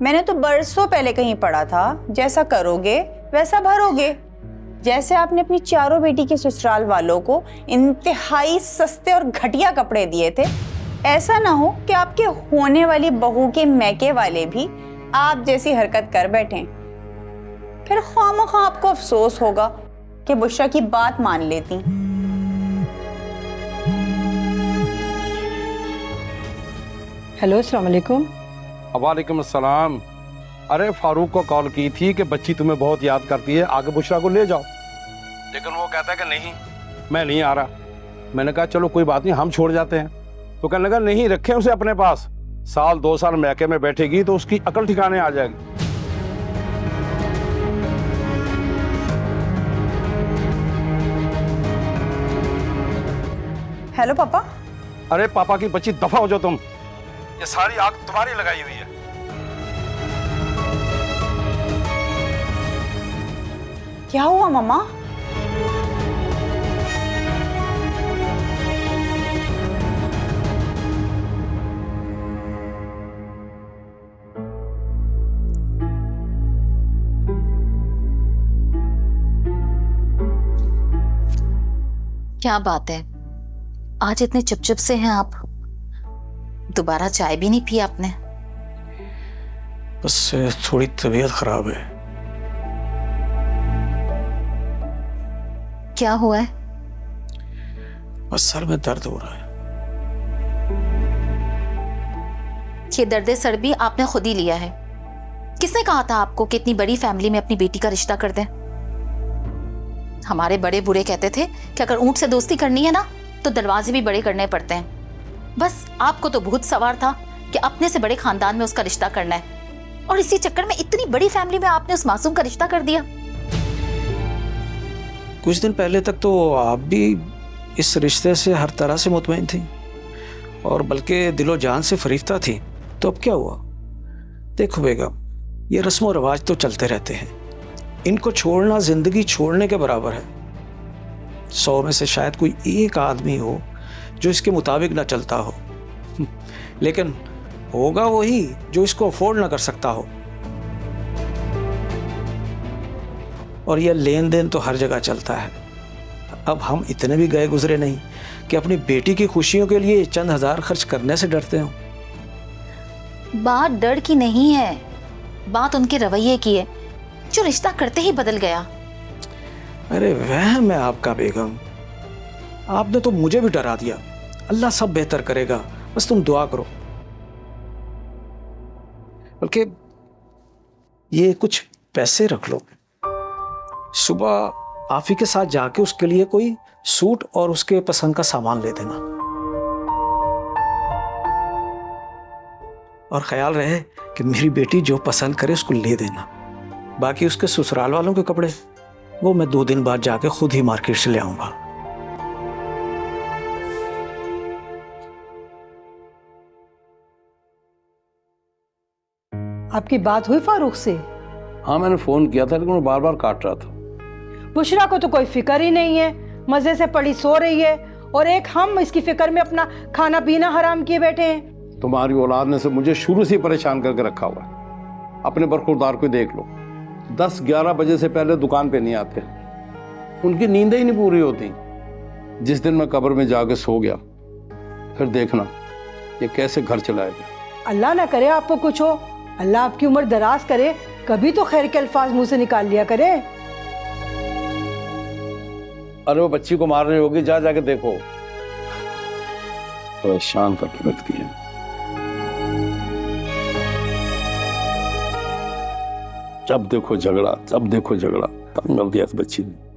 मैंने तो बरसों पहले कहीं पढ़ा था, जैसा करोगे वैसा भरोगे। जैसे आपने अपनी चारों बेटी के ससुराल वालों को इंतहाई सस्ते और घटिया कपड़े दिए थे, ऐसा ना हो कि आपके होने वाली बहू के मैके वाले भी आप जैसी हरकत कर बैठें। फिर खामखा आपको अफसोस होगा कि बुशरा की बात मान लेती। हेलो, अस्सलाम वालेकुम। वालेकुम अस्सलाम। अरे फारूक को कॉल की थी कि बच्ची तुम्हें बहुत याद करती है, आगे बुशरा को ले जाओ, लेकिन वो कहता है कि नहीं, मैं नहीं आ रहा। मैंने कहा चलो कोई बात नहीं, हम छोड़ जाते हैं। तो कहने लगा नहीं, रखें उसे अपने पास, साल 2 साल मैके में बैठेगी तो उसकी अकल ठिकाने आ जाएगी। हेलो पापा। अरे पापा की बच्ची, दफा हो जाओ तुम, ये सारी आग तुम्हारी लगाई हुई है। क्या हुआ मम्मा? क्या बात है, आज इतने चुप से हैं आप? दोबारा चाय भी नहीं पी आपने? बस थोड़ी तबीयत खराब है। क्या हुआ है? बस सर में दर्द हो रहा है। ये दर्द सर भी आपने खुद ही लिया है। किसने कहा था आपको कि इतनी बड़ी फैमिली में अपनी बेटी का रिश्ता कर दें? हमारे बड़े बूढ़े कहते थे कि अगर ऊंट से दोस्ती करनी है ना तो दरवाजे भी बड़े करने पड़ते हैं। बस आपको तो बहुत सवार था कि अपने से बड़े खानदान में उसका रिश्ता करना है, और इसी चक्कर में इतनी बड़ी फैमिली में आपने उस मासूम का रिश्ता कर दिया। कुछ दिन पहले तक तो आप भी इस रिश्ते से हर तरह से मुतमईन थी, और बल्कि दिलो जान से फरीफ्ता थी। तो अब क्या हुआ? देखो बेगम, ये रस्म रिवाज तो चलते रहते हैं, इनको छोड़ना जिंदगी छोड़ने के बराबर है। 100 में से शायद कोई एक आदमी हो जो इसके मुताबिक ना चलता हो, लेकिन होगा वही जो इसको अफोर्ड ना कर सकता हो। और यह लेन देन तो हर जगह चलता है। अब हम इतने भी गए गुजरे नहीं कि अपनी बेटी की खुशियों के लिए चंद हजार खर्च करने से डरते हो। बात डर की नहीं है, बात उनके रवैये की है जो रिश्ता करते ही बदल गया। अरे वहम है आपका बेगम, आपने तो मुझे भी डरा दिया। अल्लाह सब बेहतर करेगा, बस तुम दुआ करो। बल्कि ये कुछ पैसे रख लो, सुबह आफी के साथ जाके उसके लिए कोई सूट और उसके पसंद का सामान ले देना, और ख्याल रहे कि मेरी बेटी जो पसंद करे उसको ले देना। बाकी उसके ससुराल वालों के कपड़े वो मैं 2 दिन बाद जाके खुद ही मार्केट से ले आऊंगा। आपकी बात हुई फारूक से? हाँ, मैंने फोन किया था लेकिन वो बार बार काट रहा था। बुशरा को तो कोई फिक्र ही नहीं है, मजे से पड़ी सो रही है, और एक हम इसकी फिक्र में अपना खाना पीना हराम किए बैठे हैं। तुम्हारी औलाद ने से मुझे शुरू से परेशान करके रखा हुआ है। अपने बरखुरदार को देख लो, 10-11 बजे से पहले दुकान पे नहीं आते, उनकी नींदें ही नहीं पूरी होती। जिस दिन मैं कब्र में जाके सो गया, फिर देखना ये कैसे घर चलाएगा। अल्लाह ना करे आपको कुछ हो, अल्लाह आपकी उम्र दराज करे, कभी तो खैर के अल्फाज मुंह से निकाल लिया करे। अरे वो बच्ची को मार रही होगी, जाके देखो। परेशान करके रखती है। जब देखो झगड़ा, तंग कर दिया इस बच्ची ने।